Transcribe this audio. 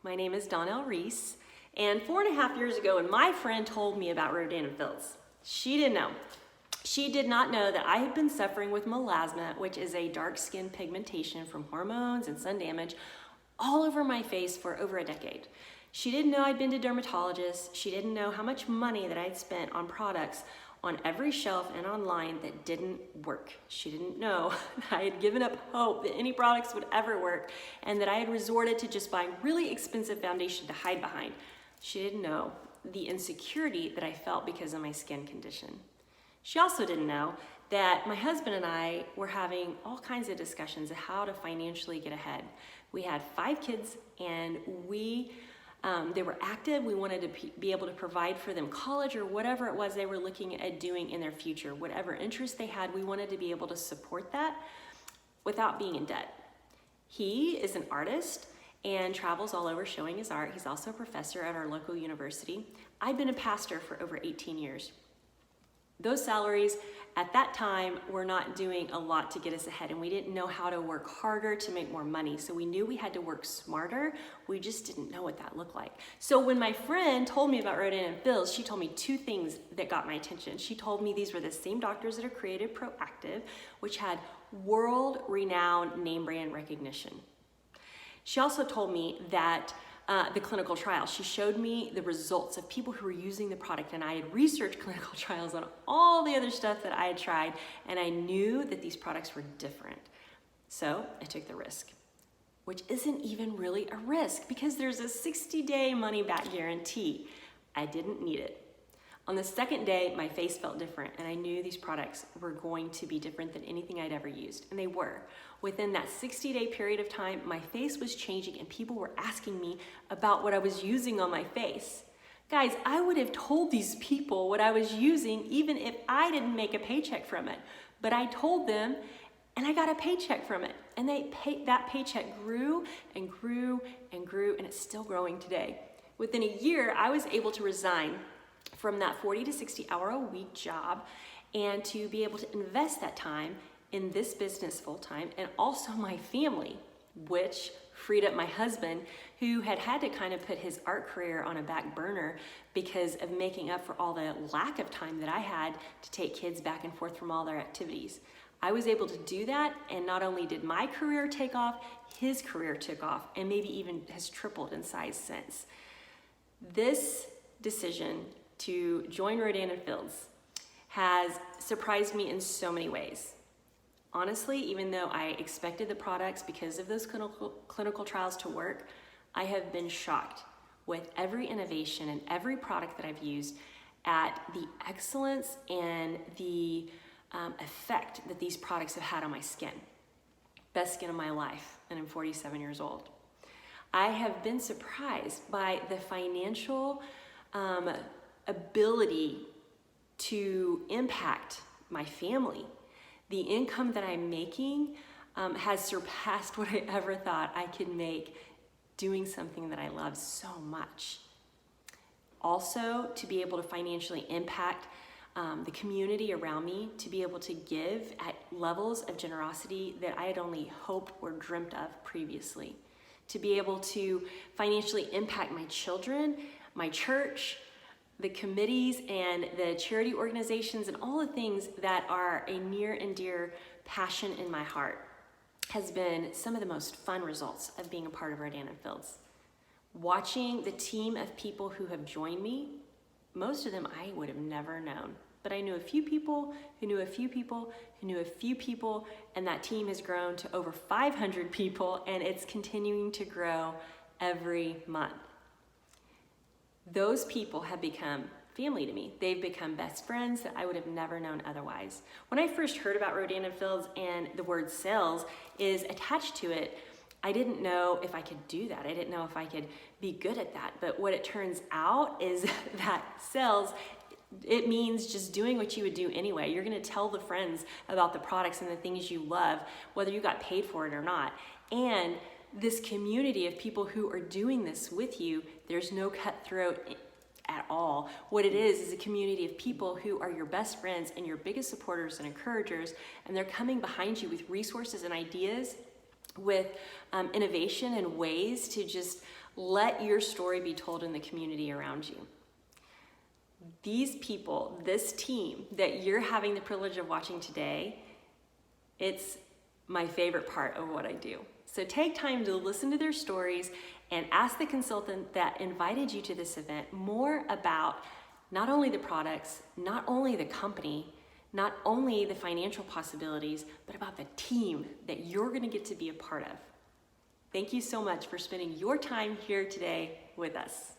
My name is Dawnell Reese, and 4.5 years ago when my friend told me about Rodan and Fields, she didn't know. She did not know that I had been suffering with melasma, which is a dark skin pigmentation from hormones and sun damage all over my face for over a decade. She didn't know I'd been to dermatologists. She didn't know how much money that I'd spent on products on every shelf and online that didn't work. She didn't know that I had given up hope that any products would ever work and that I had resorted to just buying really expensive foundation to hide behind. She didn't know the insecurity that I felt because of my skin condition. She also didn't know that my husband and I were having all kinds of discussions of how to financially get ahead. We had 5 kids and they were active. We wanted to be able to provide for them college or whatever it was they were looking at doing in their future. Whatever interest they had, we wanted to be able to support that without being in debt. He is an artist and travels all over showing his art. He's also a professor at our local university. I've been a pastor for over 18 years. Those salaries at that time were not doing a lot to get us ahead, and we didn't know how to work harder to make more money. So we knew we had to work smarter. We just didn't know what that looked like. So when my friend told me about Rodan and Fields, she told me 2 things that got my attention. She told me these were the same doctors that are created Proactive, which had world-renowned name brand recognition. She also told me that the clinical trials. She showed me the results of people who were using the product, and I had researched clinical trials on all the other stuff that I had tried, and I knew that these products were different. So I took the risk, which isn't even really a risk because there's a 60-day money-back guarantee. I didn't need it. On the second day, my face felt different, and I knew these products were going to be different than anything I'd ever used, and they were. Within that 60-day period of time, my face was changing, and people were asking me about what I was using on my face. Guys, I would have told these people what I was using even if I didn't make a paycheck from it, but I told them, and I got a paycheck from it, and that paycheck grew and grew and grew, and it's still growing today. Within a year, I was able to resign from that 40 to 60 hour a week job and to be able to invest that time in this business full time and also my family, which freed up my husband, who had to kind of put his art career on a back burner because of making up for all the lack of time that I had to take kids back and forth from all their activities. I was able to do that, and not only did my career take off, his career took off and maybe even has tripled in size since. This decision to join Rodan and Fields has surprised me in so many ways. Honestly, even though I expected the products because of those clinical trials to work, I have been shocked with every innovation and every product that I've used at the excellence and the effect that these products have had on my skin. Best skin of my life, and I'm 47 years old. I have been surprised by the financial ability to impact my family. The income that I'm making has surpassed what I ever thought I could make doing something that I love so much. Also, to be able to financially impact the community around me, to be able to give at levels of generosity that I had only hoped or dreamt of previously. To be able to financially impact my children, my church, the committees and the charity organizations and all the things that are a near and dear passion in my heart has been some of the most fun results of being a part of Rodan and Fields. Watching the team of people who have joined me, most of them I would have never known, but I knew a few people who knew a few people who knew a few people, and that team has grown to over 500 people, and it's continuing to grow every month. Those people have become family to me. They've become best friends that I would have never known otherwise. When I first heard about Rodan and Fields and the word sales is attached to it, I didn't know if I could do that. I didn't know if I could be good at that. But what it turns out is that sales, it means just doing what you would do anyway. You're gonna tell the friends about the products and the things you love, whether you got paid for it or not. And this community of people who are doing this with you, there's no cutthroat at all. What it is a community of people who are your best friends and your biggest supporters and encouragers, and they're coming behind you with resources and ideas with innovation and ways to just let your story be told in the community around you. These people, this team that you're having the privilege of watching today, it's my favorite part of what I do. So take time to listen to their stories and ask the consultant that invited you to this event more about not only the products, not only the company, not only the financial possibilities, but about the team that you're going to get to be a part of. Thank you so much for spending your time here today with us.